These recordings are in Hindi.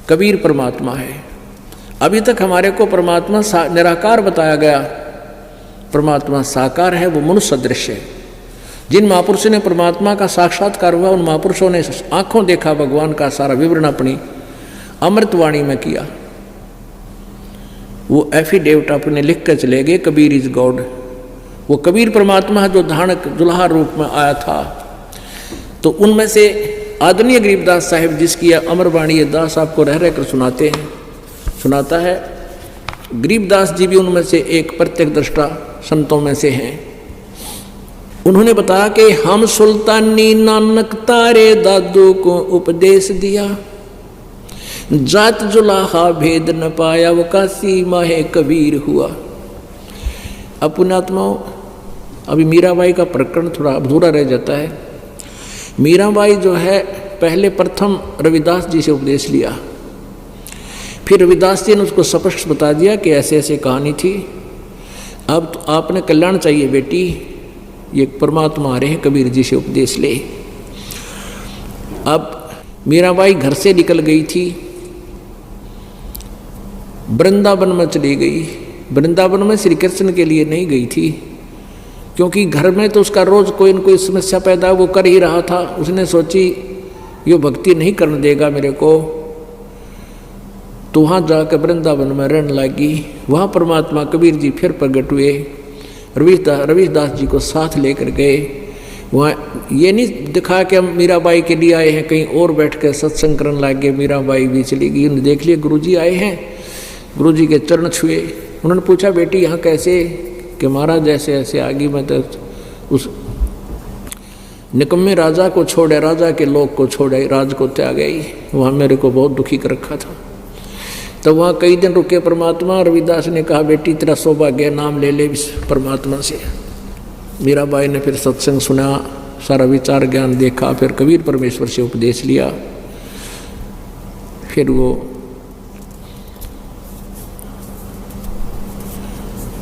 कबीर परमात्मा है। अभी तक हमारे को परमात्मा निराकार बताया गया, परमात्मा साकार है, वो मनुष्य सदृश है। जिन महापुरुषों ने परमात्मा का साक्षात्कार हुआ उन महापुरुषों ने आंखों देखा भगवान का सारा विवरण अपनी अमृतवाणी में किया। वो एफिडेविट अपने लिख कर चले गए, कबीर इज गॉड। वो कबीर परमात्मा है जो धानक दुल्हा रूप में आया था। तो उनमें से आदरणीय गरीबदास साहिब जिसकी अमरवाणी दास आपको रह रहकर सुनाता है, गरीबदास जी भी उनमें से एक प्रत्यक्ष दृष्टा संतों में से हैं। उन्होंने बताया कि हम सुल्तानी नानक तारे दादू को उपदेश दिया, जात जुलाहा भेद न पाया, वो काशी माहे कबीर हुआ। अब पुण्यात्माओं, अभी मीराबाई का प्रकरण थोड़ा अधूरा रह जाता है। मीराबाई जो है पहले प्रथम रविदास जी से उपदेश लिया, फिर रविदास जी ने उसको स्पष्ट बता दिया कि ऐसे ऐसे कहानी थी, अब तो आपने कल्याण चाहिए बेटी, ये परमात्मा आ रहे हैं, कबीर जी से उपदेश ले। अब मीराबाई घर से निकल गई थी, वृंदावन में चली गई। वृंदावन में श्री कृष्ण के लिए नहीं गई थी, क्योंकि घर में तो उसका रोज कोई न कोई समस्या पैदा वो कर ही रहा था। उसने सोची ये भक्ति नहीं करने देगा मेरे को, तो वहाँ जाकर वृंदावन में रहने लगी। वहाँ परमात्मा कबीर जी फिर प्रकट हुए, रविदास जी को साथ लेकर गए। वहाँ ये नहीं दिखा कि हम मीराबाई के लिए आए हैं, कहीं और बैठ कर सत्संग करने लग गए। मीराबाई भी चली गई, उन्हें देख लिया गुरुजी आए हैं, गुरुजी के चरण छुए। उन्होंने पूछा बेटी यहाँ कैसे, कि महाराज ऐसे ऐसे आगे मैं तो उस निकम्मे राजा को छोड़े, राजा के लोग को छोड़े, राज को त्याग गई, वहाँ मेरे को बहुत दुखी कर रखा था। तो वहाँ कई दिन रुके परमात्मा। रविदास ने कहा बेटी तेरा सौभाग्य, नाम ले ले परमात्मा से। मीराबाई ने फिर सत्संग सुना, सारा विचार ज्ञान देखा, फिर कबीर परमेश्वर से उपदेश लिया। फिर वो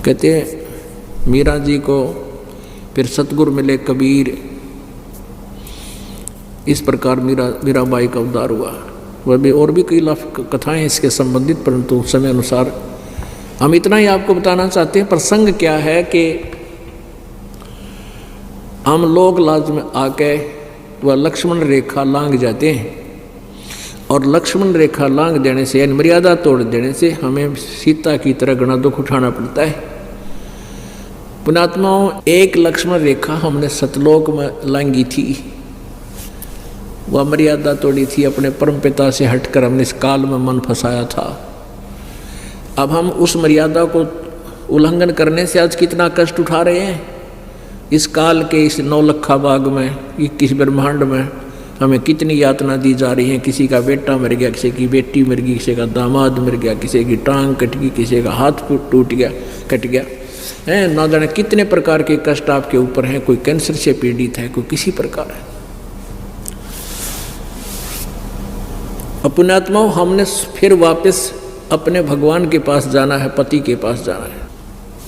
कहते मीरा जी को फिर सतगुरु मिले कबीर। इस प्रकार मीराबाई का उद्धार हुआ। वह भी और भी कई कथाएं इसके संबंधित, परंतु समय अनुसार हम इतना ही आपको बताना चाहते हैं। प्रसंग क्या है कि हम लोग लाज में आके वह लक्ष्मण रेखा लांघ जाते हैं, और लक्ष्मण रेखा लांघ देने से यानी मर्यादा तोड़ देने से हमें सीता की तरह घना दुख उठाना पड़ता है। पुण्यात्माओं, एक लक्ष्मण रेखा हमने सतलोक में लांघी थी, वह मर्यादा तोड़ी थी, अपने परमपिता से हटकर हमने इस काल में मन फंसाया था। अब हम उस मर्यादा को उल्लंघन करने से आज कितना कष्ट उठा रहे हैं। इस काल के इस नौलखा बाग में, 21 ब्रह्मांड में हमें कितनी यातना दी जा रही है। किसी का बेटा मर गया, किसी की बेटी मर गई, किसी का दामाद मर गया, किसी की टांग कट गई, किसी का हाथ टूट गया, कट गया है, ना जाने कितने प्रकार के कष्ट आपके ऊपर हैं। कोई कैंसर से पीड़ित है, कोई किसी प्रकार है। पुण्यात्माओं, हमने फिर वापस अपने भगवान के पास जाना है, पति के पास जाना है।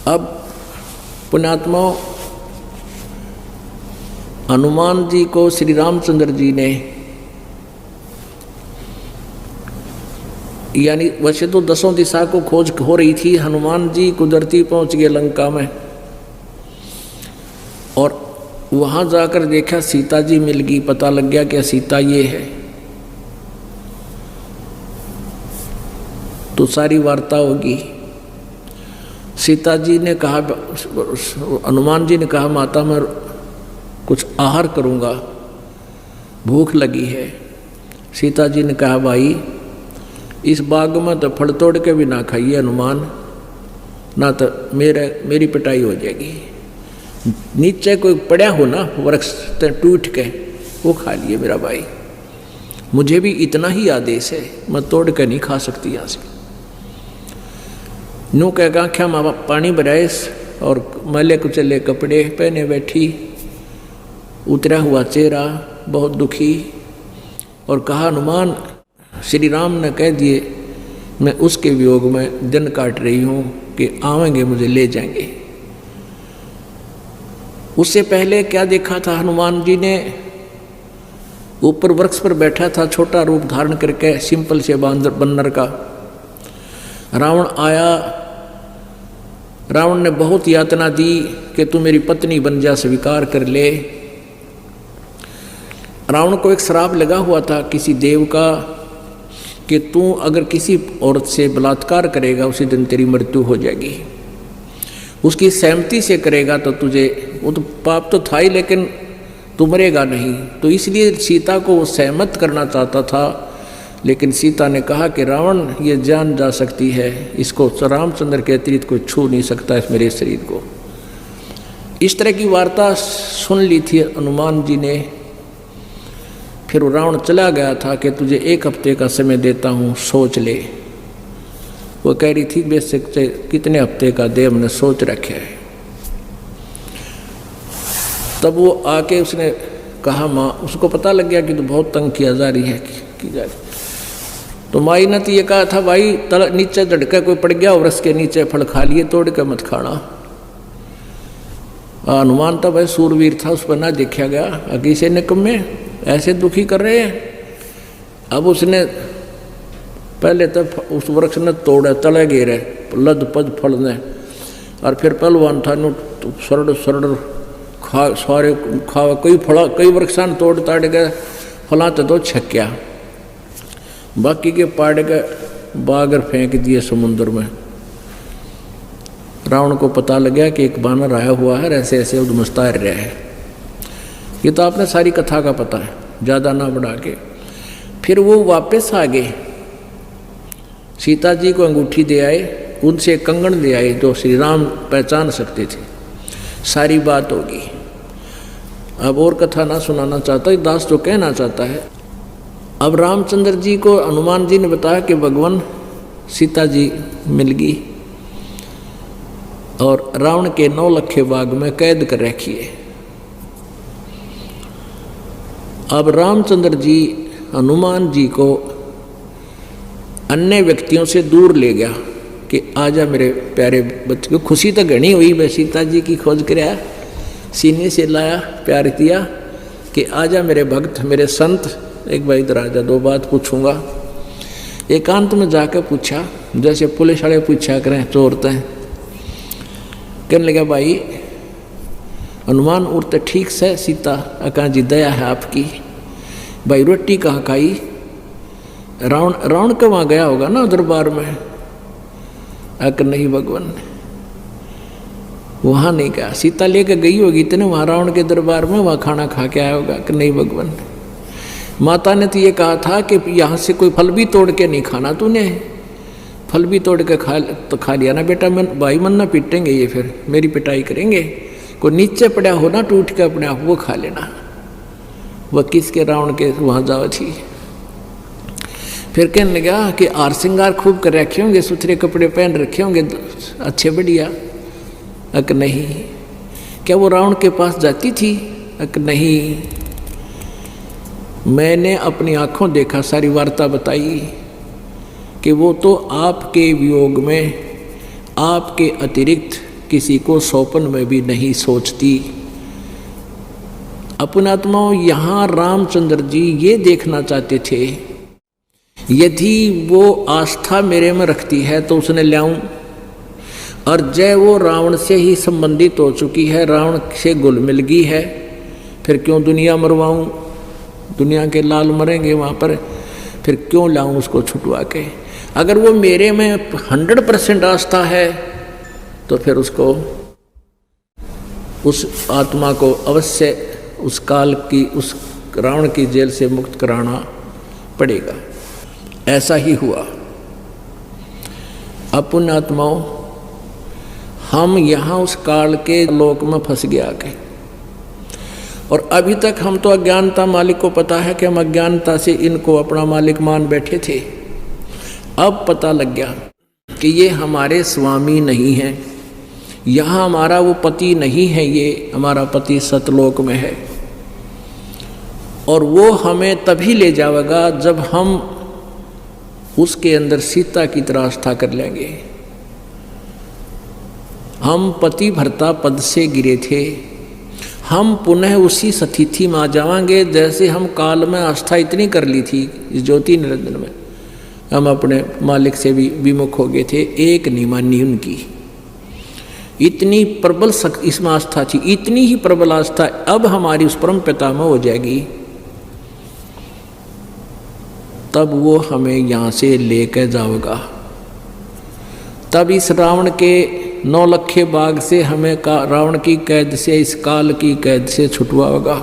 अब पुण्यात्माओं, हनुमान जी को श्री रामचंद्र जी ने, यानी वैसे तो 10 दिशा को खोज हो रही थी, हनुमान जी कुदरती पहुंच गए लंका में, और वहां जाकर देखा सीता जी मिल गई। पता लग गया कि सीता ये है। तो सारी वार्ता होगी। सीता जी ने कहा, हनुमान जी ने कहा माता मैं कुछ आहार करूँगा, भूख लगी है। सीता जी ने कहा भाई इस बाग में तो फल तोड़ के भी ना खाइए हनुमान, ना तो मेरी पिटाई हो जाएगी। नीचे कोई पड़ा हो ना वृक्ष टूट के, वो खा लिए मेरा भाई। मुझे भी इतना ही आदेश है, मैं तोड़ के नहीं खा सकती यहाँ से। नू कह क्या माँ पानी भराए और मैले कुचले कपड़े पहने बैठी, उतरा हुआ चेहरा, बहुत दुखी, और कहा हनुमान श्री राम ने कह दिए मैं उसके वियोग में दिन काट रही हूँ कि आवेंगे मुझे ले जाएंगे। उससे पहले क्या देखा था हनुमान जी ने ऊपर वृक्ष पर बैठा था, छोटा रूप धारण करके, सिंपल से बंदर का। रावण आया, रावण ने बहुत यातना दी कि तू मेरी पत्नी बन जा, स्वीकार कर ले। रावण को एक श्राप लगा हुआ था किसी देव का कि तू अगर किसी औरत से बलात्कार करेगा उसी दिन तेरी मृत्यु हो जाएगी। उसकी सहमति से करेगा तो तुझे, वो तो पाप तो था ही लेकिन तू मरेगा नहीं। तो इसलिए सीता को वो सहमत करना चाहता था, लेकिन सीता ने कहा कि रावण ये जान जा सकती है, इसको रामचंद्र के अतिरिक्त कोई छू नहीं सकता इस मेरे शरीर को। इस तरह की वार्ता सुन ली थी हनुमान जी ने। फिर वो रावण चला गया था कि तुझे 1 हफ्ते का समय देता हूँ, सोच ले। वो कह रही थी बेशक से कितने हफ्ते का दे, हमने सोच रखे है। तब वो आके उसने कहा माँ, उसको पता लग गया कि तो बहुत तंग किया जा रही है की जा रही। तो माई ने तो ये कहा था भाई नीचे झटका कोई पड़ गया और उसके नीचे फल खा लिए, तोड़ के मत खाना। हनुमान तो भाई सूरवीर था, उस पर ना देखा गया। अगी से निकम्मे ऐसे दुखी कर रहे हैं। अब उसने पहले तो उस वृक्ष ने तोड़े, तले गिरे लद पद फल ने, और फिर पहलवान था नु सरड़ सरड़ खा सारे खावा, कई वृक्षान तोड़ ताड़ के फला तो छक्या, बाकी के पाड़ के बागर फेंक दिए समुद्र में। रावण को पता लग गया कि एक बानर आया हुआ है, ऐसे ऐसे उद्मस्ता रहा है। ये तो आपने सारी कथा का पता है, ज़्यादा ना बढ़ा के। फिर वो वापस आ गए, सीता जी को अंगूठी दे आए, उनसे कंगन दे आए जो श्री राम पहचान सकते थे। सारी बात होगी। अब और कथा ना सुनाना चाहता, दास तो कहना चाहता है। अब रामचंद्र जी को हनुमान जी ने बताया कि भगवान सीता जी मिल गई और रावण के 9 लखे बाग में कैद कर रखी है। अब रामचंद्र जी हनुमान जी को अन्य व्यक्तियों से दूर ले गया कि आजा मेरे प्यारे बच्चे को। खुशी तो घनी हुई, मैं सीता जी की खोज कराया, सीने से लाया, प्यार किया कि आजा मेरे भक्त, मेरे संत, एक बार इधर आजा, 2 बात पूछूंगा। एकांत में जाकर पूछा, जैसे पुलिस वाले पूछा करें चोरते हैं। कहने लगा भाई हनुमान उड़ते ठीक से, सीता अका जी दया है आपकी, भाई रोटी कहाँ खाई? रावण के वहाँ गया होगा ना दरबार में। अक नहीं भगवान, वहाँ नहीं गया, सीता लेकर गई होगी इतने वहाँ रावण के दरबार में, वहाँ खाना खा के आया होगा। कि नहीं भगवान, माता ने तो ये कहा था कि यहाँ से कोई फल भी तोड़ के नहीं खाना तूने, फल भी तोड़ के खा लिया ना बेटा, मन भाई मन ना पीटेंगे ये, फिर मेरी पिटाई करेंगे। कोई नीचे पड़ा हो ना टूट के अपने आप, वो खा लेना। वह किसके रावण के वहाँ जाओ थी। फिर कहने लगा कि आर श्रृंगार खूब कर रखे होंगे, सुथरे कपड़े पहन रखे होंगे अच्छे बढ़िया। अक नहीं। क्या वो रावण के पास जाती थी? अक नहीं, मैंने अपनी आंखों देखा, सारी वार्ता बताई कि वो तो आपके वियोग में आपके अतिरिक्त किसी को सौपन में भी नहीं सोचती। अपनात्माओं, यहाँ रामचंद्र जी ये देखना चाहते थे, यदि वो आस्था मेरे में रखती है तो उसने लाऊं, और जय वो रावण से ही संबंधित हो चुकी है, रावण से घुल मिल गई है, फिर क्यों दुनिया मरवाऊं? दुनिया के लाल मरेंगे वहाँ पर, फिर क्यों लाऊं उसको छुटवा के? अगर वो मेरे में 100% आस्था है तो फिर उसको, उस आत्मा को अवश्य उस काल की, उस रावण की जेल से मुक्त कराना पड़ेगा। ऐसा ही हुआ। अब पुण्यात्माओं, हम यहाँ उस काल के लोक में फंस गया के, और अभी तक हम तो अज्ञानता, मालिक को पता है कि हम अज्ञानता से इनको अपना मालिक मान बैठे थे। अब पता लग गया कि ये हमारे स्वामी नहीं हैं, यहाँ हमारा वो पति नहीं है, ये हमारा पति सतलोक में है, और वो हमें तभी ले जाएगा जब हम उसके अंदर सीता की तरह आस्था कर लेंगे। हम पति भर्ता पद से गिरे थे, हम पुनः उसी स्थिति में आ जाएंगे जैसे हम काल में आस्था इतनी कर ली थी इस ज्योति निरंजन में, हम अपने मालिक से भी विमुख हो गए थे, एक नहीं मानी उनकी। इतनी प्रबल इसमें आस्था थी, इतनी ही प्रबल आस्था अब हमारी उस परम पिता में हो जाएगी, तब वो हमें यहाँ से लेकर जाएगा। तब इस रावण के 9 लखे बाग से हमें रावण की कैद से, इस काल की कैद से छुटवाएगा,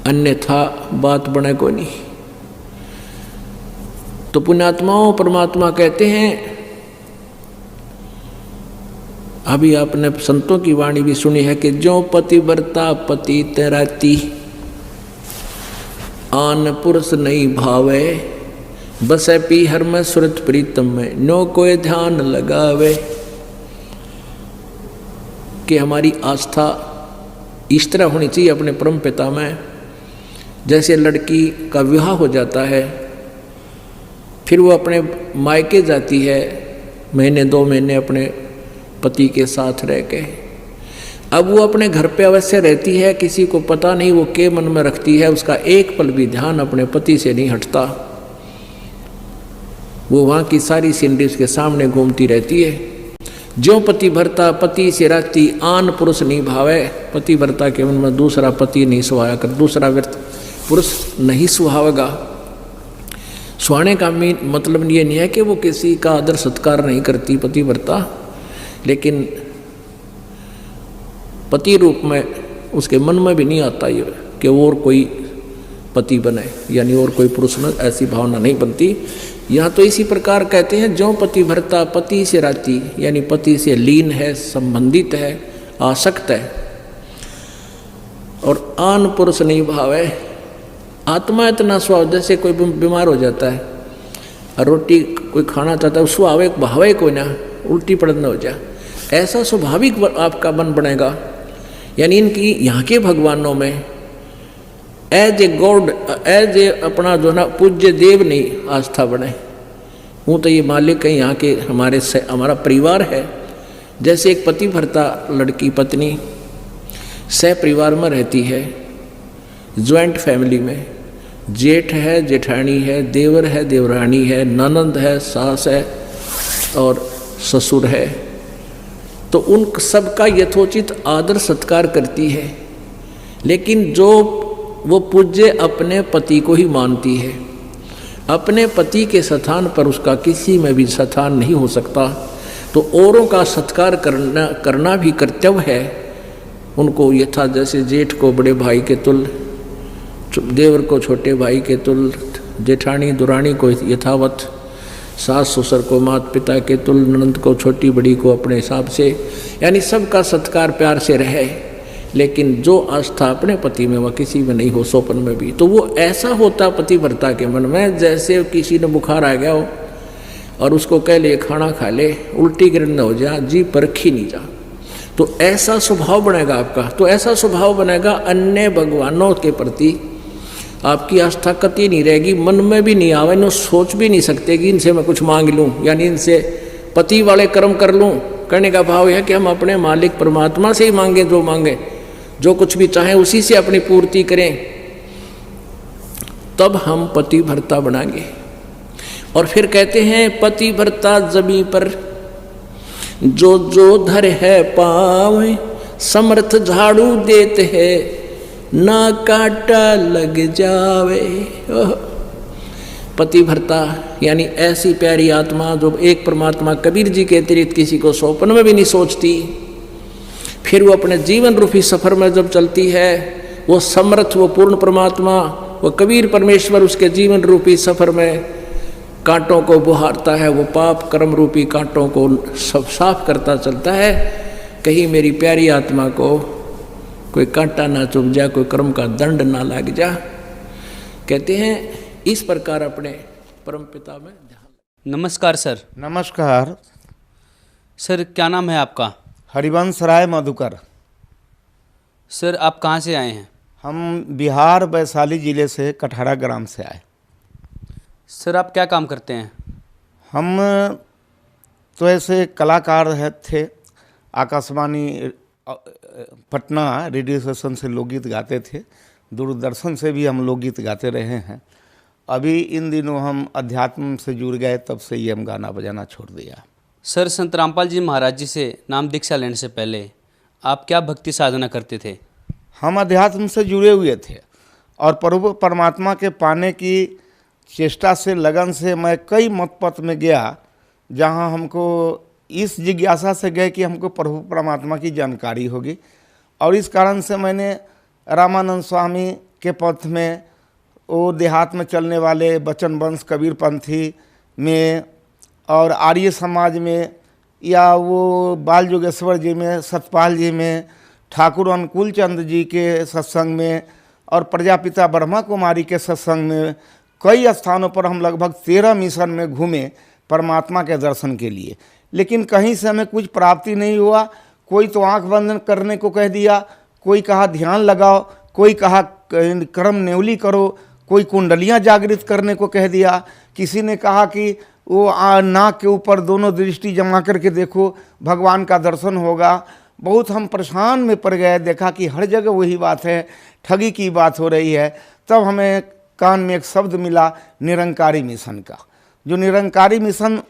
अन्यथा बात बने को नहीं। तो पुण्यात्माओं परमात्मा कहते हैं, अभी आपने संतों की वाणी भी सुनी है कि जो पतिव्रता पति तैराती, आन पुरुष नहीं भावे, बसे पी हर में सुरत प्रीतम में, नो कोई ध्यान लगावे। कि हमारी आस्था इस तरह होनी चाहिए अपने परम पिता में, जैसे लड़की का विवाह हो जाता है, फिर वो अपने मायके जाती है, महीने 2 महीने अपने पति के साथ रह के, अब वो अपने घर पे अवश्य रहती है, किसी को पता नहीं वो के मन में रखती है, उसका एक पल भी ध्यान अपने पति से नहीं हटता, वो वहाँ की सारी सीनरी उसके सामने घूमती रहती है। जो पति भरता पति से राती, आन पुरुष नहीं भावे, पति भरता के मन में दूसरा पति नहीं सुहाया कर, दूसरा पुरुष नहीं सुहावेगा। सुहाने का मतलब ये नहीं है कि वो किसी का आदर सत्कार नहीं करती पति भरता, लेकिन पति रूप में उसके मन में भी नहीं आता ये कि और कोई पति बने, यानी और कोई पुरुष न, ऐसी भावना नहीं बनती। यहाँ तो इसी प्रकार कहते हैं, जो पति भरता पति से राती, यानी पति से लीन है, संबंधित है, आसक्त है, और आन पुरुष नहीं भावे। आत्मा इतना स्वभाव, जैसे कोई बीमार हो जाता है और रोटी कोई खाना चाहता है, उसको आवे भावे कोई ना, उल्टी पड़ना हो जाए, ऐसा स्वाभाविक आपका मन बनेगा। यानी इनकी यहाँ के भगवानों में as a god, as a अपना जो ना पूज्य देव नहीं आस्था बने, हूँ तो ये मालिक है, यहाँ के हमारा परिवार है। जैसे एक पति भरता लड़की पत्नी सह परिवार में रहती है, ज्वाइंट फैमिली में, जेठ है, जेठानी है, देवर है, देवरानी है, ननंद है, सास है और ससुर है, तो उन सबका यथोचित आदर सत्कार करती है। लेकिन जो वो पूज्य अपने पति को ही मानती है, अपने पति के स्थान पर उसका किसी में भी स्थान नहीं हो सकता, तो औरों का सत्कार करना भी कर्तव्य है उनको। यथा जैसे जेठ को बड़े भाई के तुल, देवर को छोटे भाई के तुल, जेठानी दुरानी को यथावत, सास ससुर को माता पिता के तुल, ननंद को छोटी बड़ी को अपने हिसाब से, यानी सबका सत्कार प्यार से रहे। लेकिन जो आस्था अपने पति में वह किसी में नहीं हो, सोपन में भी, तो वो ऐसा होता पतिव्रता के मन में जैसे किसी ने बुखार आ गया हो और उसको कह ले खाना खा ले, उल्टी गिरन हो जा, जी परखी नहीं जा, तो ऐसा स्वभाव बनेगा आपका। तो ऐसा स्वभाव बनेगा, अन्य भगवानों के प्रति आपकी आस्था कति नहीं रहेगी, मन में भी नहीं आवे, इन्हों सोच भी नहीं सकते कि इनसे मैं कुछ मांग लूँ, यानी इनसे पति वाले कर्म कर लूँ। करने का भाव है कि हम अपने मालिक परमात्मा से ही मांगे, जो मांगे, जो कुछ भी चाहें उसी से अपनी पूर्ति करें, तब हम पति भरता बनाएंगे। और फिर कहते हैं, पति भरता जमी पर जो जो धर है पावे, समर्थ झाड़ू देते हैं, ना काटा लग जावे। पति भरता यानी ऐसी प्यारी आत्मा जो एक परमात्मा कबीर जी के अतिरिक्त किसी को सौंपन में भी नहीं सोचती, फिर वो अपने जीवन रूपी सफर में जब चलती है, वो समर्थ, वो पूर्ण परमात्मा, वो कबीर परमेश्वर उसके जीवन रूपी सफर में कांटों को बुहारता है, वो पाप कर्म रूपी कांटों को सब साफ करता चलता है, कहीं मेरी प्यारी आत्मा को कोई कांटा ना चुभ जा, कोई कर्म का दंड ना लग जा। कहते हैं इस प्रकार अपने परम पिता में ध्यान। नमस्कार सर। नमस्कार सर, क्या नाम है आपका? हरिवंश राय मधुकर। सर, आप कहाँ से आए हैं? हम बिहार वैशाली जिले से कटहरा ग्राम से आए। सर, आप क्या काम करते हैं? हम तो ऐसे कलाकार थे, आकाशवाणी पटना रेडियो स्टेशन से लोकगीत गाते थे, दूरदर्शन से भी हम लोकगीत गाते रहे हैं। अभी इन दिनों हम अध्यात्म से जुड़ गए, तब से ये हम गाना बजाना छोड़ दिया। सर संत रामपाल जी महाराज जी से नाम दीक्षा लेने से पहले आप क्या भक्ति साधना करते थे? हम अध्यात्म से जुड़े हुए थे और प्रभु परमात्मा के पाने की चेष्टा से, लगन से मैं कई मत पथ में गया, जहाँ हमको इस जिज्ञासा से गए कि हमको प्रभु परमात्मा की जानकारी होगी। और इस कारण से मैंने रामानंद स्वामी के पथ में, वो देहात में चलने वाले बचन वंश कबीर पंथी में और आर्य समाज में, या वो बाल योगेश्वर जी में, सतपाल जी में, ठाकुर अनुकूल चंद जी के सत्संग में और प्रजापिता ब्रह्मा कुमारी के सत्संग में, कई स्थानों पर हम लगभग 13 मिशन में घूमे परमात्मा के दर्शन के लिए। लेकिन कहीं से हमें कुछ प्राप्ति नहीं हुआ। कोई तो आंख बंद करने को कह दिया, कोई कहा ध्यान लगाओ, कोई कहा कर्म नेवली करो, कोई कुंडलियां जागृत करने को कह दिया, किसी ने कहा कि वो नाक के ऊपर दोनों दृष्टि जमा करके देखो, भगवान का दर्शन होगा। बहुत हम परेशान में पड़ गए, देखा कि हर जगह वही बात है, ठगी की बात हो रही है। तब हमें कान में एक शब्द मिला निरंकारी मिशन का। जो निरंकारी मिशन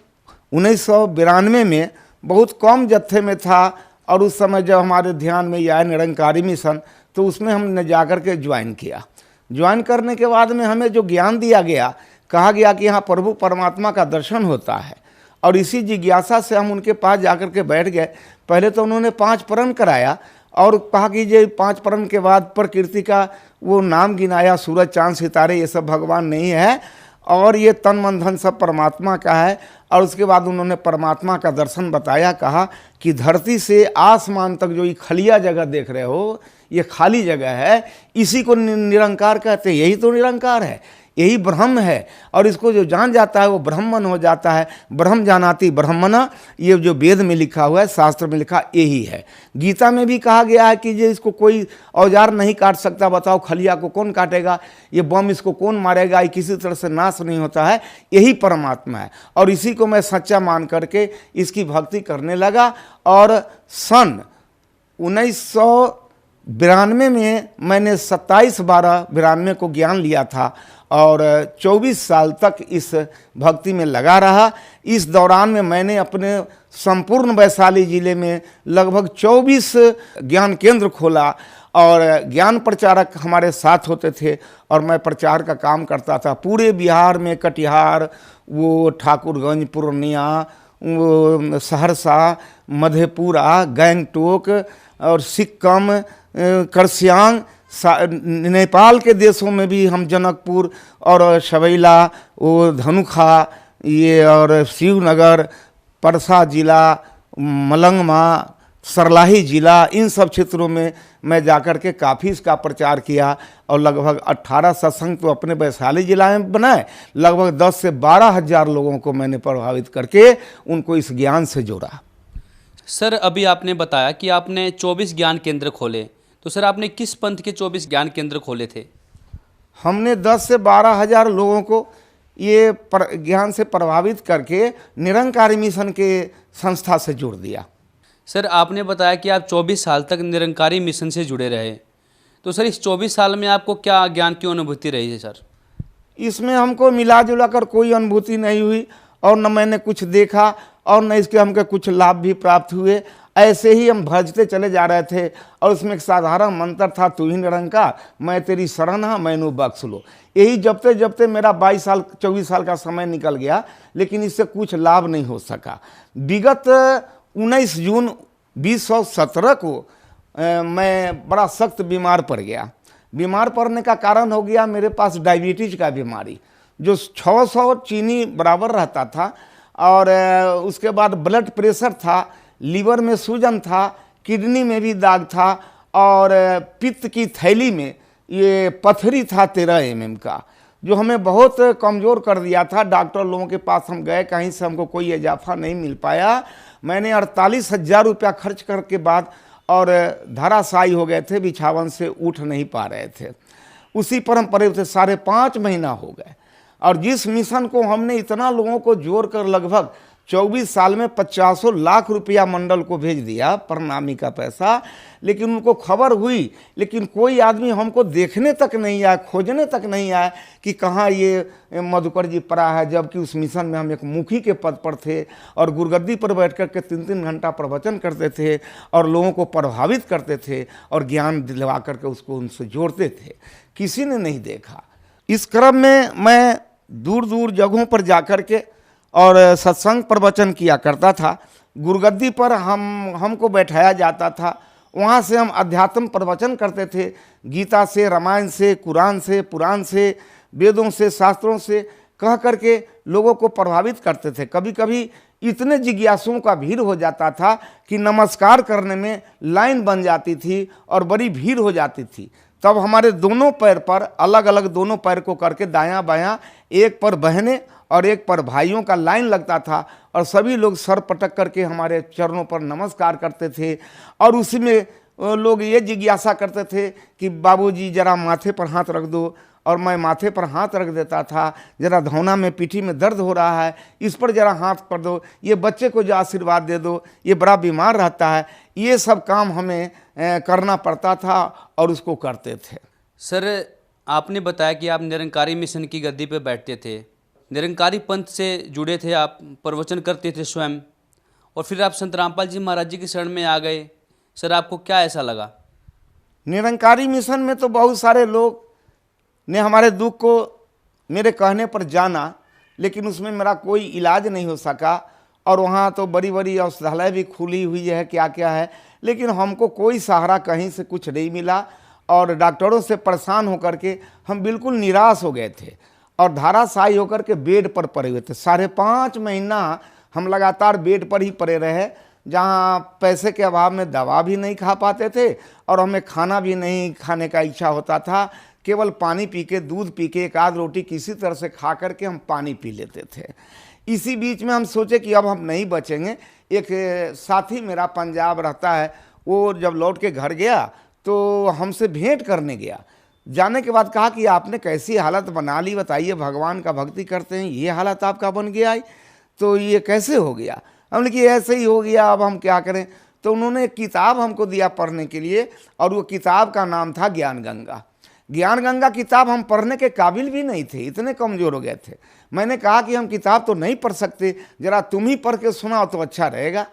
1992 में बहुत कम जत्थे में था, और उस समय जब हमारे ध्यान में आया निरंकारी मिशन, तो उसमें हमने जाकर के ज्वाइन किया। ज्वाइन करने के बाद में हमें जो ज्ञान दिया गया, कहा गया कि यहाँ प्रभु परमात्मा का दर्शन होता है, और इसी जिज्ञासा से हम उनके पास जाकर के बैठ गए। पहले तो उन्होंने 5 प्रण कराया और कहा कि ये 5 प्रण के बाद प्रकृति का वो नाम गिनाया, सूरज चांद सितारे ये सब भगवान नहीं है, और ये तन मन धन सब परमात्मा का है। और उसके बाद उन्होंने परमात्मा का दर्शन बताया, कहा कि धरती से आसमान तक जो ये खलिया जगह देख रहे हो, ये खाली जगह है, इसी को निरंकार कहते हैं। यही तो निरंकार है, यही ब्रह्म है, और इसको जो जान जाता है वो ब्रह्मन हो जाता है। ब्रह्म जानाति ब्रह्मणा, ये जो वेद में लिखा हुआ है, शास्त्र में लिखा यही है। गीता में भी कहा गया है कि ये इसको कोई औजार नहीं काट सकता, बताओ खलिया को कौन काटेगा, ये बम इसको कौन मारेगा, ये किसी तरह से नाश नहीं होता है, यही परमात्मा है। और इसी को मैं सच्चा मान करके इसकी भक्ति करने लगा। और सन 1992 में मैंने 27/12/92 को ज्ञान लिया था, और 24 साल तक इस भक्ति में लगा रहा। इस दौरान में मैंने अपने संपूर्ण वैशाली जिले में लगभग 24 ज्ञान केंद्र खोला, और ज्ञान प्रचारक हमारे साथ होते थे, और मैं प्रचार का काम करता था पूरे बिहार में। कटिहार, वो ठाकुरगंज, पूर्णिया, वो सहरसा, मधेपुरा, गंगटोक और सिक्किम, करसियांग, नेपाल के देशों में भी हम जनकपुर और शबैला, वो धनुखा, ये और शिवनगर, परसा जिला, मलंगमा, सरलाही जिला, इन सब क्षेत्रों में मैं जाकर के काफ़ी इसका प्रचार किया। और लगभग 18 सत्संग तो अपने वैशाली जिला में बनाए, लगभग 10 से 12 हज़ार लोगों को मैंने प्रभावित करके उनको इस ज्ञान से जोड़ा। सर अभी आपने बताया कि आपने 24 ज्ञान केंद्र खोले, तो सर आपने किस पंथ के 24 ज्ञान केंद्र खोले थे? हमने 10 से 12 हज़ार लोगों को ये ज्ञान से प्रभावित करके निरंकारी मिशन के संस्था से जोड़ दिया। सर आपने बताया कि आप 24 साल तक निरंकारी मिशन से जुड़े रहे, तो सर इस 24 साल में आपको क्या ज्ञान की अनुभूति रही है? सर इसमें हमको मिला जुला कर कोई अनुभूति नहीं हुई, और न मैंने कुछ देखा, और न इसके हमको कुछ लाभ भी प्राप्त हुए। ऐसे ही हम भजते चले जा रहे थे, और उसमें एक साधारण मंत्र था, तू ही निरंकार, मैं तेरी शरण हाँ, मैनू बख्श लो। यही जपते जपते मेरा 24 साल का समय निकल गया, लेकिन इससे कुछ लाभ नहीं हो सका। विगत 19 जून 2017 को मैं बड़ा सख्त बीमार पड़ गया। बीमार पड़ने का कारण हो गया मेरे पास डायबिटीज़ का बीमारी, जो 600 चीनी बराबर रहता था, और उसके बाद ब्लड प्रेशर था, लीवर में सूजन था, किडनी में भी दाग था, और पित्त की थैली में ये पथरी था 13 mm का, जो हमें बहुत कमज़ोर कर दिया था। डॉक्टर लोगों के पास हम गए, कहीं से हमको कोई इजाफा नहीं मिल पाया। मैंने 48,000 रुपया खर्च करके बाद, और धराशायी हो गए थे, बिछावन से उठ नहीं पा रहे थे। उसी पर हम पड़े थे, 5.5 महीना हो गए। और जिस मिशन को हमने इतना लोगों को जोड़ कर लगभग 24 साल में 50 लाख रुपया मंडल को भेज दिया, प्रणामी का पैसा, लेकिन उनको खबर हुई, लेकिन कोई आदमी हमको देखने तक नहीं आया, खोजने तक नहीं आया कि कहाँ ये मधुकर जी पड़ा है, जबकि उस मिशन में हम एक मुखी के पद पर थे और गुरगद्दी पर बैठ कर के 3-3 घंटा प्रवचन करते थे और लोगों को प्रभावित करते थे और ज्ञान दिलवा करके उसको उनसे जोड़ते थे। किसी ने नहीं देखा। इस क्रम में मैं दूर दूर जगहों पर जाकर के और सत्संग प्रवचन किया करता था। गुरगद्दी पर हमको बैठाया जाता था, वहाँ से हम अध्यात्म प्रवचन करते थे, गीता से, रामायण से, कुरान से, पुराण से, वेदों से, शास्त्रों से कह करके लोगों को प्रभावित करते थे। कभी कभी इतने जिज्ञासुओं का भीड़ हो जाता था कि नमस्कार करने में लाइन बन जाती थी और बड़ी भीड़ हो जाती थी। तब हमारे दोनों पैर पर अलग अलग दोनों पैर को करके दायां बायां, एक पर बहनें और एक पर भाइयों का लाइन लगता था और सभी लोग सर पटक करके हमारे चरणों पर नमस्कार करते थे। और उसी में लोग ये जिज्ञासा करते थे कि बाबूजी जरा माथे पर हाथ रख दो, और मैं माथे पर हाथ रख देता था। जरा धौना में, पीठी में दर्द हो रहा है, इस पर जरा हाथ कर दो, ये बच्चे को जो आशीर्वाद दे दो, ये बड़ा बीमार रहता है। ये सब काम हमें करना पड़ता था और उसको करते थे। सर, आपने बताया कि आप निरंकारी मिशन की गद्दी पर बैठते थे, निरंकारी पंथ से जुड़े थे, आप प्रवचन करते थे स्वयं, और फिर आप संत रामपाल जी महाराज जी की शरण में आ गए। सर, आपको क्या ऐसा लगा? निरंकारी मिशन में तो बहुत सारे लोग ने हमारे दुख को मेरे कहने पर जाना, लेकिन उसमें मेरा कोई इलाज नहीं हो सका। और वहाँ तो बड़ी बड़ी औषधालय भी खुली हुई है, क्या क्या है, लेकिन हमको कोई सहारा कहीं से कुछ नहीं मिला। और डॉक्टरों से परेशान होकर के हम बिल्कुल निराश हो गए थे और धाराशायी होकर के बेड पर पड़े हुए थे। 5.5 महीना हम लगातार बेड पर ही पड़े रहे, जहाँ पैसे के अभाव में दवा भी नहीं खा पाते थे और हमें खाना भी नहीं खाने का इच्छा होता था। केवल पानी पी के, दूध पी के, एक आध रोटी किसी तरह से खा करके हम पानी पी लेते थे। इसी बीच में हम सोचे कि अब हम नहीं बचेंगे। एक साथी मेरा पंजाब रहता है, वो जब लौट के घर गया तो हमसे भेंट करने गया। जाने के बाद कहा कि आपने कैसी हालत बना ली, बताइए, भगवान का भक्ति करते हैं, ये हालत आपका बन गया है, तो ये कैसे हो गया? हमने कि ऐसे ही हो गया, अब हम क्या करें। तो उन्होंने एक किताब हमको दिया पढ़ने के लिए, और वो किताब का नाम था ज्ञान गंगा। ज्ञान गंगा किताब हम पढ़ने के काबिल भी नहीं थे, इतने कमज़ोर हो गए थे। मैंने कहा कि हम किताब तो नहीं पढ़ सकते, ज़रा तुम ही पढ़ के सुनाओ तो अच्छा रहेगा।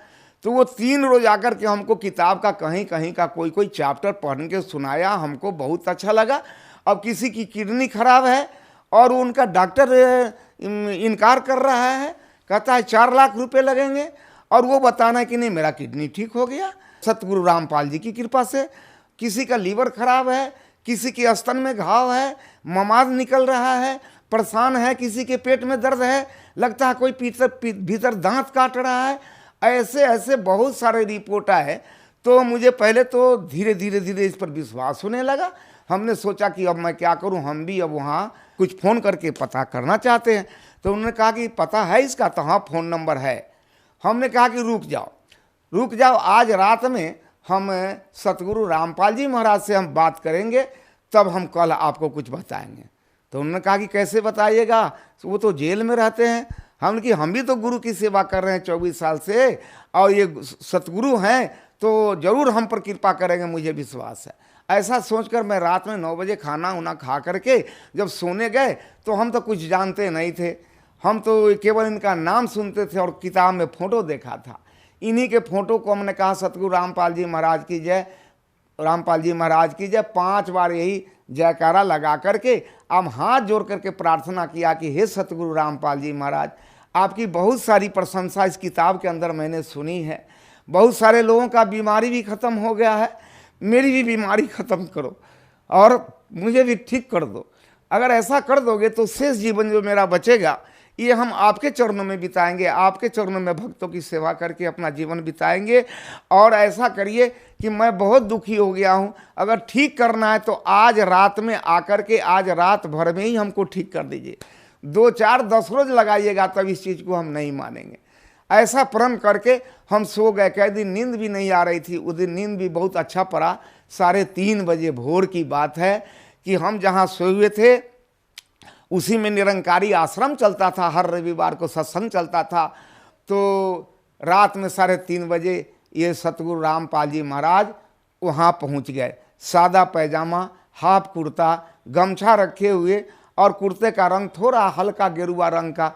तो वो 3 रोज आकर के हमको किताब का कहीं कहीं का कोई चैप्टर पढ़ के सुनाया। हमको बहुत अच्छा लगा। अब किसी की किडनी खराब है और उनका डॉक्टर इनकार कर रहा है, कहता है 4 लाख रुपए लगेंगे, और वो बताना है कि नहीं मेरा किडनी ठीक हो गया सतगुरु रामपाल जी की कृपा से। किसी का लीवर खराब है, किसी के स्तन में घाव है, ममाद निकल रहा है, परेशान है, किसी के पेट में दर्द है, लगता है कोई भीतर दांत काट रहा है। ऐसे ऐसे बहुत सारे रिपोर्ट आए। तो मुझे पहले तो धीरे धीरे इस पर विश्वास होने लगा। हमने सोचा कि अब मैं क्या करूं, हम भी अब वहाँ कुछ फ़ोन करके पता करना चाहते हैं। तो उन्होंने कहा कि पता है इसका? तो हाँ, फ़ोन नंबर है। हमने कहा कि रुक जाओ, आज रात में हम सतगुरु रामपाल जी महाराज से हम बात करेंगे, तब हम कल आपको कुछ बताएंगे। तो उन्होंने कहा कि कैसे बताइएगा, वो तो जेल में रहते हैं। हमने कि हम भी तो गुरु की सेवा कर रहे हैं 24 साल से, और ये सतगुरु हैं तो जरूर हम पर कृपा करेंगे, मुझे विश्वास है। ऐसा सोचकर मैं रात में 9 बजे खाना उना खा करके जब सोने गए, तो हम तो कुछ जानते नहीं थे, हम तो केवल इनका नाम सुनते थे और किताब में फ़ोटो देखा था। इन्हीं के फ़ोटो को हमने कहा सतगुरु रामपाल जी महाराज की जय, रामपाल जी महाराज की जय, 5 बार यही जयकारा लगा करके हम हाथ जोड़ करके प्रार्थना किया कि हे सतगुरु रामपाल जी महाराज, आपकी बहुत सारी प्रशंसा इस किताब के अंदर मैंने सुनी है। बहुत सारे लोगों का बीमारी भी ख़त्म हो गया है, मेरी भी बीमारी ख़त्म करो और मुझे भी ठीक कर दो। अगर ऐसा कर दोगे तो शेष जीवन जो मेरा बचेगा ये हम आपके चरणों में बिताएंगे, आपके चरणों में भक्तों की सेवा करके अपना जीवन बिताएंगे। और ऐसा करिए कि मैं बहुत दुखी हो गया हूँ, अगर ठीक करना है तो आज रात में आकर के आज रात भर में ही हमको ठीक कर दीजिए। 2, 4, 10 रोज लगाइएगा तब इस चीज़ को हम नहीं मानेंगे। ऐसा प्रण करके हम सो गए। कई दिन नींद भी नहीं आ रही थी, उस दिन नींद भी बहुत अच्छा पड़ा। 3:30 बजे भोर की बात है कि हम जहाँ सोए हुए थे उसी में निरंकारी आश्रम चलता था, हर रविवार को सत्संग चलता था। तो रात में 3:30 बजे ये सतगुरु रामपाल जी महाराज वहाँ पहुँच गए। सादा पैजामा, हाफ कुर्ता, गमछा रखे हुए और कुर्ते का रंग थोड़ा हल्का गेरुआ रंग का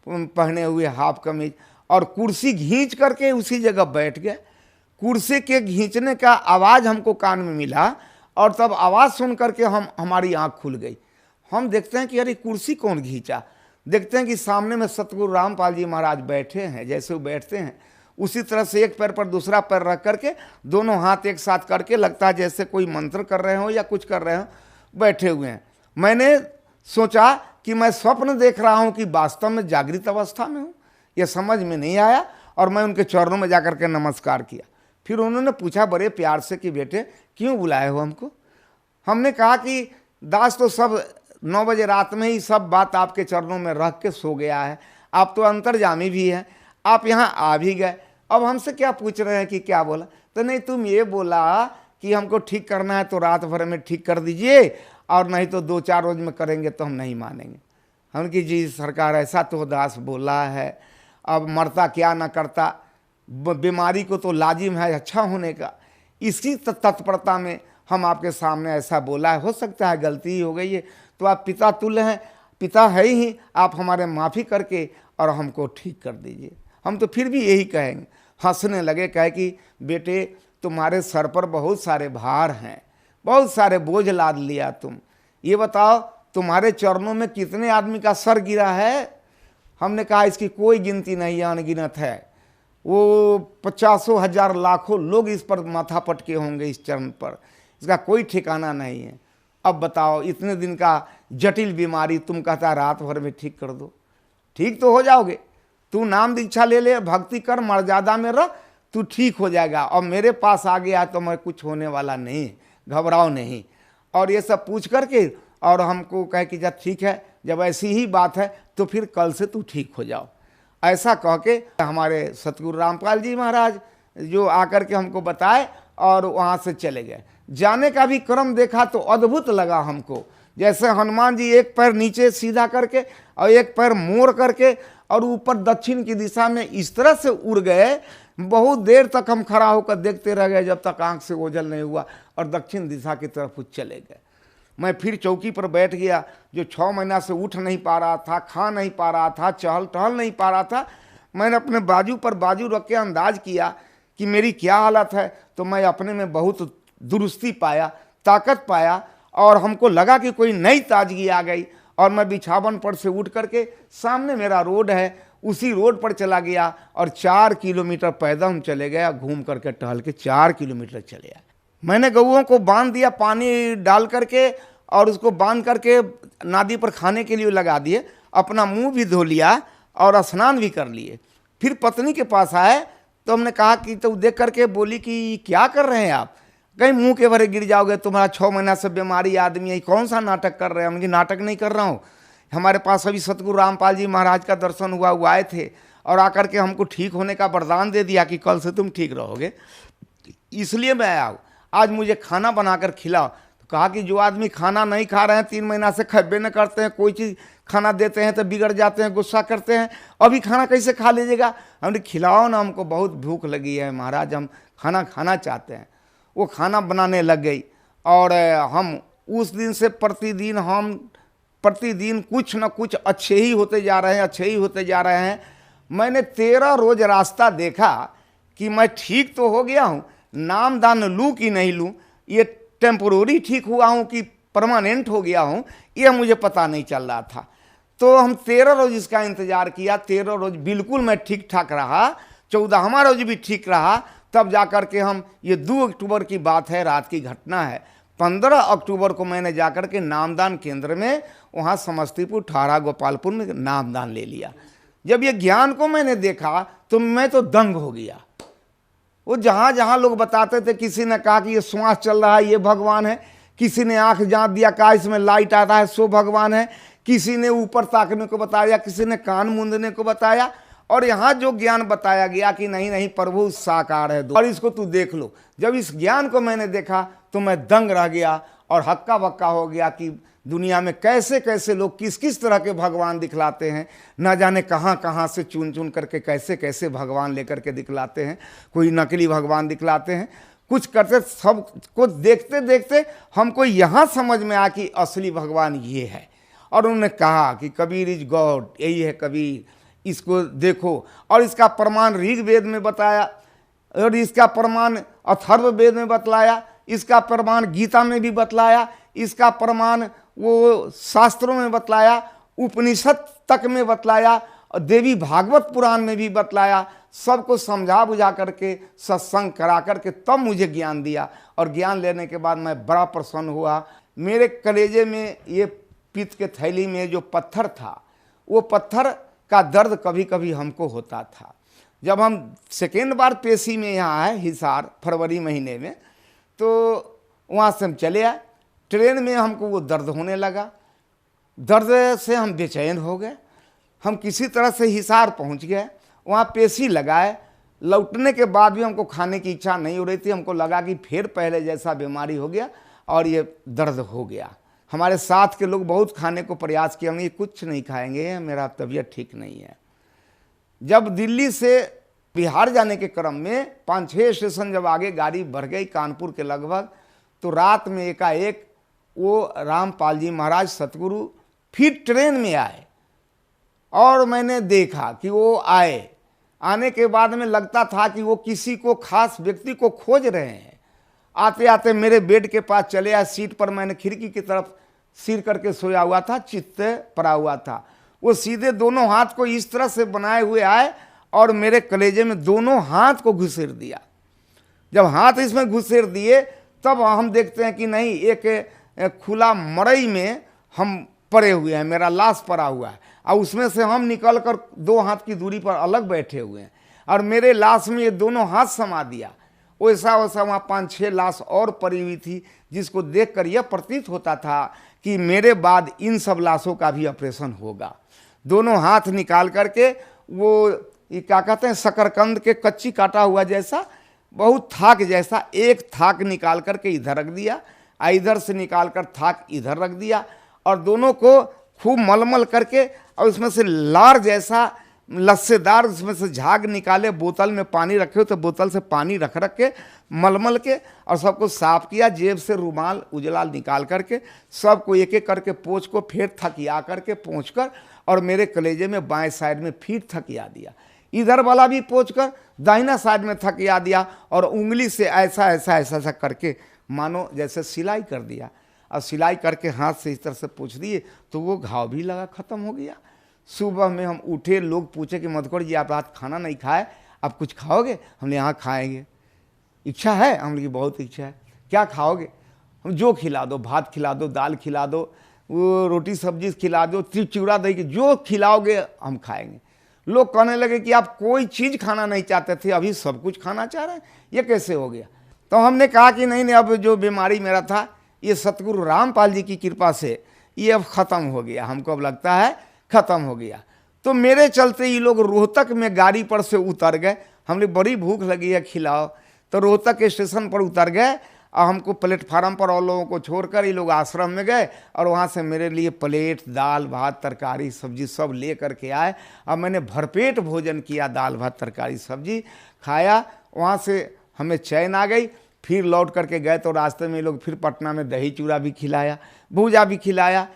पहने हुए, हाफ कमीज, और कुर्सी खींच करके उसी जगह बैठ गए। कुर्सी के खींचने का आवाज़ हमको कान में मिला और तब आवाज़ सुन करके हमारी आँख खुल गई। हम देखते हैं कि अरे कुर्सी कौन खींचा। देखते हैं कि सामने में सतगुरु रामपाल जी महाराज बैठे हैं। जैसे वो बैठते हैं उसी तरह से एक पैर पर दूसरा पैर रख करके दोनों हाथ एक साथ करके, लगता है जैसे कोई मंत्र कर रहे हो या कुछ कर रहे हो, बैठे हुए हैं। मैंने सोचा कि मैं स्वप्न देख रहा हूँ कि वास्तव में जागृत अवस्था में हूँ, यह समझ में नहीं आया और मैं उनके चरणों में जाकर के नमस्कार किया। फिर उन्होंने पूछा बड़े प्यार से कि बेटे क्यों बुलाए हो हमको। हमने कहा कि दास तो सब 9 बजे रात में ही सब बात आपके चरणों में रख के सो गया है, आप तो अंतर्जामी भी हैं, आप यहाँ आ भी गए, अब हमसे क्या पूछ रहे हैं कि क्या बोला। तो नहीं, तुम ये बोला कि हमको ठीक करना है तो रात भर में ठीक कर दीजिए और नहीं तो 2-4 रोज में करेंगे तो हम नहीं मानेंगे। हम कि जी सरकार ऐसा तो दास बोला है, अब मरता क्या ना करता, बीमारी को तो लाजिम है अच्छा होने का, इसी तत्परता में हम आपके सामने ऐसा बोला है, हो सकता है गलती ही हो गई है, तो आप पिता तुल्य हैं, पिता है ही, आप हमारे माफ़ी करके और हमको ठीक कर दीजिए। हम तो फिर भी यही कहेंगे। हंसने लगे, कहे कि बेटे तुम्हारे सर पर बहुत सारे भार हैं, बहुत सारे बोझ लाद लिया तुम, ये बताओ तुम्हारे चरणों में कितने आदमी का सर गिरा है। हमने कहा इसकी कोई गिनती नहीं है, अनगिनत है। वो 50,000 लाखों लोग इस पर माथा पटके होंगे, इस चरण पर, इसका कोई ठिकाना नहीं है। अब बताओ इतने दिन का जटिल बीमारी तुम कहता रात भर में ठीक कर दो, ठीक तो हो जाओगे। तू नाम दीक्षा ले ले, भक्ति कर, मर्यादा में रह, तू ठीक हो जाएगा। और मेरे पास आ गया तो मैं कुछ होने वाला नहीं, घबराओ नहीं। और ये सब पूछ करके और हमको कहे कि जब ठीक है, जब ऐसी ही बात है तो फिर कल से तू ठीक हो जाओ। ऐसा कह के हमारे सतगुरु रामपाल जी महाराज जो आकर के हमको बताए और वहाँ से चले गए। जाने का भी क्रम देखा तो अद्भुत लगा हमको, जैसे हनुमान जी एक पैर नीचे सीधा करके और एक पैर मोड़ करके और ऊपर दक्षिण की दिशा में इस तरह से उड़ गए। बहुत देर तक हम खड़ा होकर देखते रह गए जब तक आंख से ओझल नहीं हुआ और दक्षिण दिशा की तरफ चले गए। मैं फिर चौकी पर बैठ गया, जो 6 महीना से उठ नहीं पा रहा था, खा नहीं पा रहा था, चहल टहल नहीं पा रहा था। मैंने अपने बाजू पर बाजू रख के अंदाज किया कि मेरी क्या हालत है, तो मैं अपने में बहुत दुरुस्ती पाया, ताकत पाया और हमको लगा कि कोई नई ताजगी आ गई। और मैं बिछावन पर से उठ करके, सामने मेरा रोड है, उसी रोड पर चला गया और 4 किलोमीटर पैदल हम चले गया, घूम करके टहल के 4 किलोमीटर चले आए। मैंने गऊओं को बांध दिया पानी डाल करके और उसको बांध करके नादी पर खाने के लिए लगा दिए, अपना मुंह भी धो लिया और स्नान भी कर लिए। फिर पत्नी के पास आए तो हमने कहा कि, तो देख करके बोली कि क्या कर रहे हैं आप, कहीं मुंह के भरे गिर जाओगे, तुम्हारा 6 महीना से बीमारी आदमी है, कौन सा नाटक कर रहे हैं। उनकी नाटक नहीं कर रहा हूँ, हमारे पास अभी सतगुरु रामपाल जी महाराज का दर्शन हुआ, वो आए थे और आकर के हमको ठीक होने का वरदान दे दिया कि कल से तुम ठीक रहोगे, इसलिए मैं आया हूँ, आज मुझे खाना बनाकर खिलाओ। तो कहा कि जो आदमी खाना नहीं खा रहे हैं, 3 महीना से खब्बे न करते हैं, कोई चीज़ खाना देते हैं तो बिगड़ जाते हैं, गुस्सा करते हैं, अभी खाना कैसे खा लीजिएगा। हमने खिलाओ ना, हमको बहुत भूख लगी है महाराज, हम खाना खाना चाहते हैं। वो खाना बनाने लग गई और हम उस दिन से प्रतिदिन कुछ न कुछ अच्छे ही होते जा रहे हैं, अच्छे ही होते जा रहे हैं। मैंने 13 रोज रास्ता देखा कि मैं ठीक तो हो गया हूँ, नाम दान लूँ कि नहीं लूँ, ये टेम्पोररी ठीक हुआ हूँ कि परमानेंट हो गया हूँ, ये मुझे पता नहीं चल रहा था। तो हम 13 रोज इसका इंतज़ार किया, 13 रोज बिल्कुल मैं ठीक ठाक रहा, 14वां रोज भी ठीक रहा। तब जाकर के हम, ये 2 अक्टूबर की बात है, रात की घटना है, 15 अक्टूबर को मैंने जाकर के नामदान केंद्र में, वहाँ समस्तीपुर ठारा गोपालपुर में नामदान ले लिया। जब ये ज्ञान को मैंने देखा तो मैं तो दंग हो गया। वो जहाँ जहाँ लोग बताते थे, किसी ने कहा कि ये श्वास चल रहा है ये भगवान है, किसी ने आंख जांच दिया कहा इसमें लाइट आता है सो भगवान है, किसी ने ऊपर ताकने को बताया, किसी ने कान मूंदने को बताया, और यहाँ जो ज्ञान बताया गया कि नहीं नहीं प्रभु साकार है और इसको तू देख लो। जब इस ज्ञान को मैंने देखा तो मैं दंग रह गया और हक्का बक्का हो गया कि दुनिया में कैसे कैसे लोग किस किस तरह के भगवान दिखलाते हैं, न जाने कहाँ कहाँ से चुन चुन करके कैसे कैसे भगवान लेकर के दिखलाते हैं। कोई नकली भगवान दिखलाते हैं, कुछ करते, सब को देखते देखते हमको यहाँ समझ में आया कि असली भगवान ये है। और उन्होंने कहा कि कबीर इज गॉड, यही है कबीर, इसको देखो। और इसका प्रमाण ऋग्वेद में बताया, और इसका प्रमाण अथर्ववेद में बतलाया, इसका प्रमाण गीता में भी बतलाया, इसका प्रमाण वो शास्त्रों में बतलाया, उपनिषद तक में बतलाया, और देवी भागवत पुराण में भी बतलाया। सबको समझा बुझा करके सत्संग करा करके तब मुझे ज्ञान दिया। और ज्ञान लेने के बाद मैं बड़ा प्रसन्न हुआ। मेरे कलेजे में ये पित्त के थैली में जो पत्थर था, वो पत्थर का दर्द कभी कभी हमको होता था। जब हम सेकेंड बार पेशी में यहाँ आए हिसार फरवरी महीने में, तो वहाँ से हम चले आए। ट्रेन में हमको वो दर्द होने लगा, दर्द से हम बेचैन हो गए। हम किसी तरह से हिसार पहुँच गए, वहाँ पेशी लगाए। लौटने के बाद भी हमको खाने की इच्छा नहीं हो रही थी। हमको लगा कि फिर पहले जैसा बीमारी हो गया और ये दर्द हो गया। हमारे साथ के लोग बहुत खाने को प्रयास किया, हम ये कुछ नहीं खाएंगे, मेरा तबीयत ठीक नहीं है। जब दिल्ली से बिहार जाने के क्रम में 5-6 स्टेशन जब आगे गाड़ी बढ़ गई कानपुर के लगभग, तो रात में एकाएक वो रामपाल जी महाराज सतगुरु फिर ट्रेन में आए। और मैंने देखा कि वो आए। आने के बाद में लगता था कि वो किसी को खास व्यक्ति को खोज रहे हैं। आते आते मेरे बेड के पास चले आए। सीट पर मैंने खिड़की की तरफ सिर करके सोया हुआ था, चित्त पड़ा हुआ था। वो सीधे दोनों हाथ को इस तरह से बनाए हुए आए और मेरे कलेजे में दोनों हाथ को घुसेड़ दिया। जब हाथ इसमें घुसेड़ दिए तब हम देखते हैं कि नहीं, एक खुला मड़ई में हम पड़े हुए हैं, मेरा लाश पड़ा हुआ है, और उसमें से हम निकल कर 2 हाथ की दूरी पर अलग बैठे हुए हैं, और मेरे लाश में ये दोनों हाथ समा दिया। वैसा वैसा वहाँ 5-6 लाश और पड़ी हुई थी, जिसको देखकर यह प्रतीत होता था कि मेरे बाद इन सब लाशों का भी ऑपरेशन होगा। दोनों हाथ निकाल करके वो ये क्या कहते हैं, शकरकंद के कच्ची काटा हुआ जैसा, बहुत थाक जैसा, एक थाक निकाल करके इधर रख दिया, इधर से निकाल कर थाक इधर रख दिया, और दोनों को खूब मलमल करके, और उसमें से लार जैसा लस्सेदार उसमें से झाग निकाले, बोतल में पानी रखे हो तो बोतल से पानी रख के मलमल के, और सबको साफ किया। जेब से रुमाल उजला निकाल करके सबको एक एक करके पोंछ को फिर थकिया करके पोंछ कर, और मेरे कलेजे में बाएं साइड में फिर थकिया दिया। इधर वाला भी पोंछ कर दाहिना साइड में थकिया दिया, और उंगली से ऐसा ऐसा ऐसा ऐसा करके मानो जैसे सिलाई कर दिया। और सिलाई करके हाथ से इस तरह से पोंछ दिए तो वो घाव भी लगा, ख़त्म हो गया। सुबह में हम उठे, लोग पूछे कि मधुकर जी आप रात खाना नहीं खाए, आप कुछ खाओगे? हमने यहाँ खाएंगे, इच्छा है? हमने की बहुत इच्छा है। क्या खाओगे? हम जो खिला दो, भात खिला दो, दाल खिला दो, वो रोटी सब्जी खिला दो, चिवड़ा दही की, जो खिलाओगे हम खाएंगे। लोग कहने लगे कि आप कोई चीज़ खाना नहीं चाहते थे, अभी सब कुछ खाना चाह रहे हैं, ये कैसे हो गया? तो हमने कहा कि नहीं नहीं, अब जो बीमारी मेरा था ये सतगुरु रामपाल जी की कृपा से ये अब ख़त्म हो गया, हमको अब लगता है ख़त्म हो गया। तो मेरे चलते ये लोग रोहतक में गाड़ी पर से उतर गए। हमने बड़ी भूख लगी है, खिलाओ। तो रोहतक के स्टेशन पर उतर गए, और हमको प्लेटफार्म पर और लोगों को छोड़कर ये लोग आश्रम में गए, और वहाँ से मेरे लिए प्लेट दाल भात तरकारी सब्जी सब ले करके आए। और मैंने भरपेट भोजन किया, दाल भात तरकारी सब्जी खाया। वहाँ से हमें चैन आ गई। फिर लौट करके गए तो रास्ते में ये लोग फिर पटना में दही चूड़ा भी खिलाया, भूजा भी खिलाया,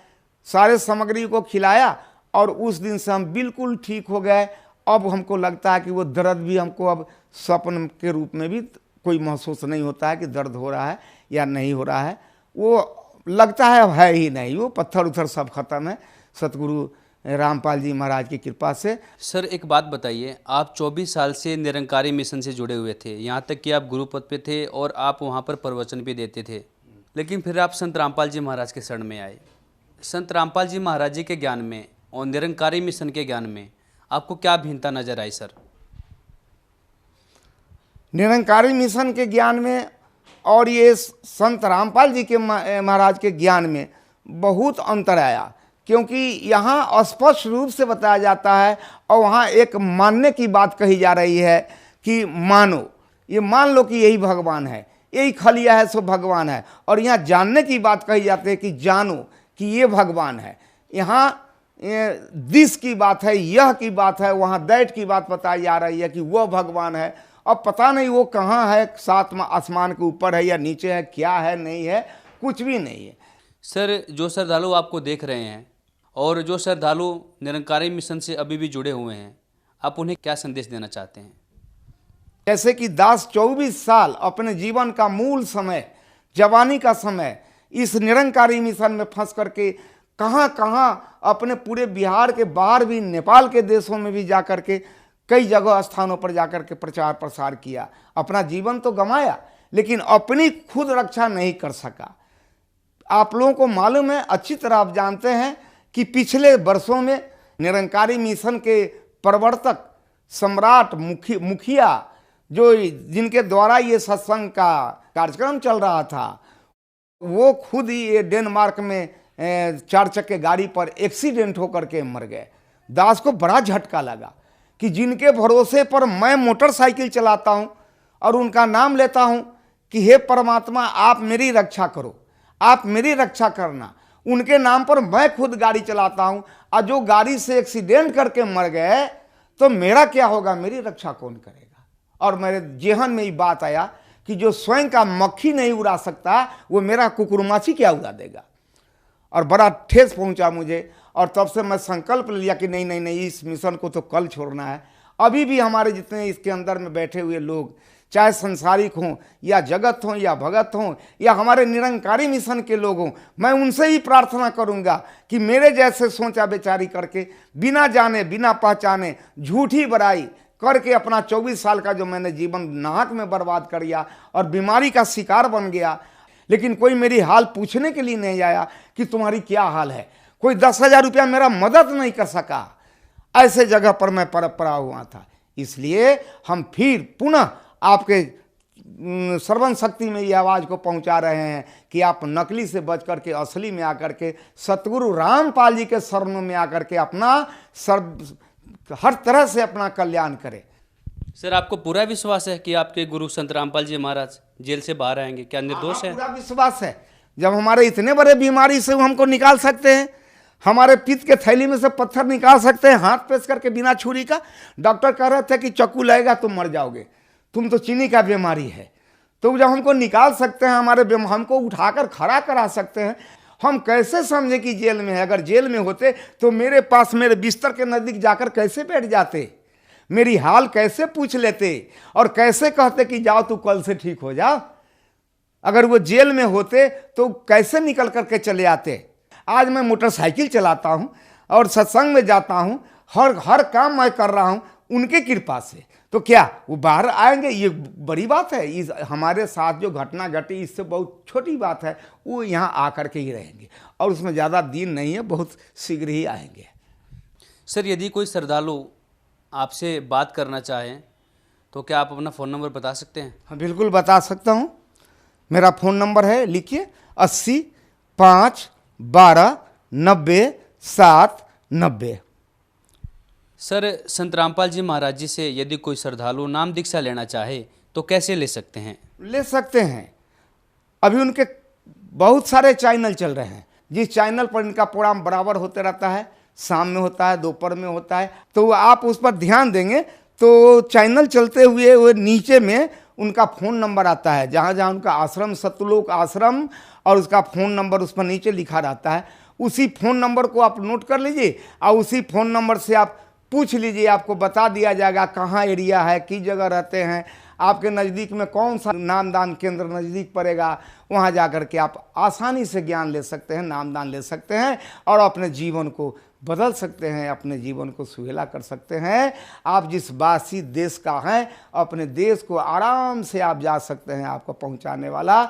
सारे सामग्री को खिलाया, और उस दिन से हम बिल्कुल ठीक हो गए। अब हमको लगता है कि वो दर्द भी हमको अब स्वप्न के रूप में भी कोई महसूस नहीं होता है कि दर्द हो रहा है या नहीं हो रहा है। वो लगता है ही नहीं, वो पत्थर उथर सब खत्म है सतगुरु रामपाल जी महाराज की कृपा से। सर एक बात बताइए, आप 24 साल से निरंकारी मिशन से जुड़े हुए थे, यहाँ तक कि आप गुरुपद पे थे और आप वहाँ पर प्रवचन भी देते थे, लेकिन फिर आप संत रामपाल जी महाराज के शरण में आए। संत रामपाल जी महाराज जी के ज्ञान में और निरंकारी मिशन के ज्ञान में आपको क्या भिन्नता नजर आई सर? निरंकारी मिशन के ज्ञान में और ये संत रामपाल जी के महाराज के ज्ञान में बहुत अंतर आया, क्योंकि यहाँ स्पष्ट रूप से बताया जाता है, और वहाँ एक मानने की बात कही जा रही है कि मानो, ये मान लो कि यही भगवान है, यही खलिया है सो भगवान है। और यहाँ जानने की बात कही जाती है कि जानो कि ये भगवान है। यहाँ दिस की बात है, यह की बात है, वहाँ दैट की बात बताई जा रही है कि वह भगवान है। अब पता नहीं वो कहाँ है, सातवां आसमान के ऊपर है या नीचे है, क्या है नहीं है, कुछ भी नहीं है। सर, जो श्रद्धालु आपको देख रहे हैं और जो श्रद्धालु निरंकारी मिशन से अभी भी जुड़े हुए हैं, आप उन्हें क्या संदेश देना चाहते हैं? जैसे कि दास 24 साल अपने जीवन का मूल समय, जवानी का समय इस निरंकारी मिशन में फंस करके कहाँ कहाँ अपने पूरे बिहार के बाहर भी, नेपाल के देशों में भी जा कर के कई जगह स्थानों पर जाकर के प्रचार प्रसार किया। अपना जीवन तो गंवाया लेकिन अपनी खुद रक्षा नहीं कर सका। आप लोगों को मालूम है, अच्छी तरह आप जानते हैं कि पिछले वर्षों में निरंकारी मिशन के प्रवर्तक सम्राट मुखिया जो जिनके द्वारा ये सत्संग का कार्यक्रम चल रहा था, वो खुद ही ये डेनमार्क में 4 चक्के गाड़ी पर एक्सीडेंट होकर के मर गए। दास को बड़ा झटका लगा कि जिनके भरोसे पर मैं मोटरसाइकिल चलाता हूं और उनका नाम लेता हूं कि हे परमात्मा आप मेरी रक्षा करो, आप मेरी रक्षा करना, उनके नाम पर मैं खुद गाड़ी चलाता हूं और जो गाड़ी से एक्सीडेंट करके मर गए तो मेरा क्या होगा, मेरी रक्षा कौन करेगा। और मेरे जेहन में ये बात आया कि जो स्वयं का मक्खी नहीं उड़ा सकता वो मेरा कुकुरमाची क्या उड़ा देगा। और बड़ा ठेस पहुंचा मुझे और तब से मैं संकल्प लिया कि नहीं नहीं नहीं, इस मिशन को तो कल छोड़ना है। अभी भी हमारे जितने इसके अंदर में बैठे हुए लोग, चाहे संसारिक हों या जगत हों या भगत हों या हमारे निरंकारी मिशन के लोग हों, मैं उनसे ही प्रार्थना करूंगा कि मेरे जैसे सोचा विचारी करके, बिना जाने बिना पहचाने झूठी बड़ाई करके अपना 24 साल का जो मैंने जीवन नाहक में बर्बाद कर दिया और बीमारी का शिकार बन गया, लेकिन कोई मेरी हाल पूछने के लिए नहीं आया कि तुम्हारी क्या हाल है। कोई 10,000 रुपया मेरा मदद नहीं कर सका। ऐसे जगह पर मैं पड़ा हुआ था। इसलिए हम फिर पुनः आपके श्रवण शक्ति में ये आवाज़ को पहुंचा रहे हैं कि आप नकली से बच करके असली में आकर के सतगुरु रामपाल जी के शरणों में आकर के अपना हर तरह से अपना कल्याण करें। सर, आपको पूरा विश्वास है कि आपके गुरु संत रामपाल जी महाराज जेल से बाहर आएंगे? क्या निर्दोष है? पूरा विश्वास है। जब हमारे इतने बड़े बीमारी से वो हमको निकाल सकते हैं, हमारे पित्त के थैली में से पत्थर निकाल सकते हैं हाथ पेश करके बिना छुरी का। डॉक्टर कह रहे थे कि चाकू लगेगा तुम मर जाओगे, तुम तो चीनी का बीमारी है। तो जब हमको निकाल सकते हैं, हमको उठाकर खड़ा करा सकते हैं, हम कैसे समझे कि जेल में है। अगर जेल में होते तो मेरे पास, मेरे बिस्तर के नज़दीक जाकर कैसे बैठ जाते, मेरी हाल कैसे पूछ लेते और कैसे कहते कि जाओ तू कल से ठीक हो जा। अगर वो जेल में होते तो कैसे निकल करके चले आते। आज मैं मोटरसाइकिल चलाता हूँ और सत्संग में जाता हूँ, हर काम मैं कर रहा हूँ उनके कृपा से। तो क्या वो बाहर आएंगे? ये बड़ी बात है। इस हमारे साथ जो घटना घटी इससे बहुत छोटी बात है। वो यहाँ आकर के ही रहेंगे और उसमें ज़्यादा दिन नहीं है, बहुत शीघ्र ही आएंगे। सर, यदि कोई श्रद्धालु आपसे बात करना चाहें तो क्या आप अपना फ़ोन नंबर बता सकते हैं? हाँ, बिल्कुल बता सकता हूँ। मेरा फ़ोन नंबर है, लिखिए, 80 5 12 90 7 90। सर, संत रामपाल जी महाराज जी से यदि कोई श्रद्धालु नाम दीक्षा लेना चाहे तो कैसे ले सकते हैं? ले सकते हैं। अभी उनके बहुत सारे चैनल चल रहे हैं, जिस चैनल पर इनका प्रोग्राम बराबर होते रहता है, शाम में होता है, दोपहर में होता है, तो आप उस पर ध्यान देंगे तो चैनल चलते हुए वो नीचे में उनका फ़ोन नंबर आता है, जहाँ जहाँ उनका आश्रम, सतलोक आश्रम, और उसका फ़ोन नंबर उस पर नीचे लिखा रहता है। उसी फ़ोन नंबर को आप नोट कर लीजिए और उसी फ़ोन नंबर से आप पूछ लीजिए, आपको बता दिया जाएगा कहाँ एरिया है, किस जगह रहते हैं, आपके नज़दीक में कौन सा नामदान केंद्र नज़दीक पड़ेगा। वहाँ जा कर के आप आसानी से ज्ञान ले सकते हैं, नामदान ले सकते हैं और अपने जीवन को बदल सकते हैं, अपने जीवन को सुहेला कर सकते हैं। आप जिस वासी देश का हैं, अपने देश को आराम से आप जा सकते हैं। आपको पहुंचाने वाला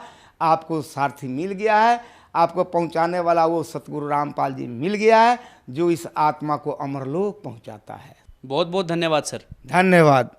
आपको सारथी मिल गया है, आपको पहुंचाने वाला वो सतगुरु रामपाल जी मिल गया है, जो इस आत्मा को अमरलोक पहुंचाता है। बहुत बहुत धन्यवाद सर। धन्यवाद।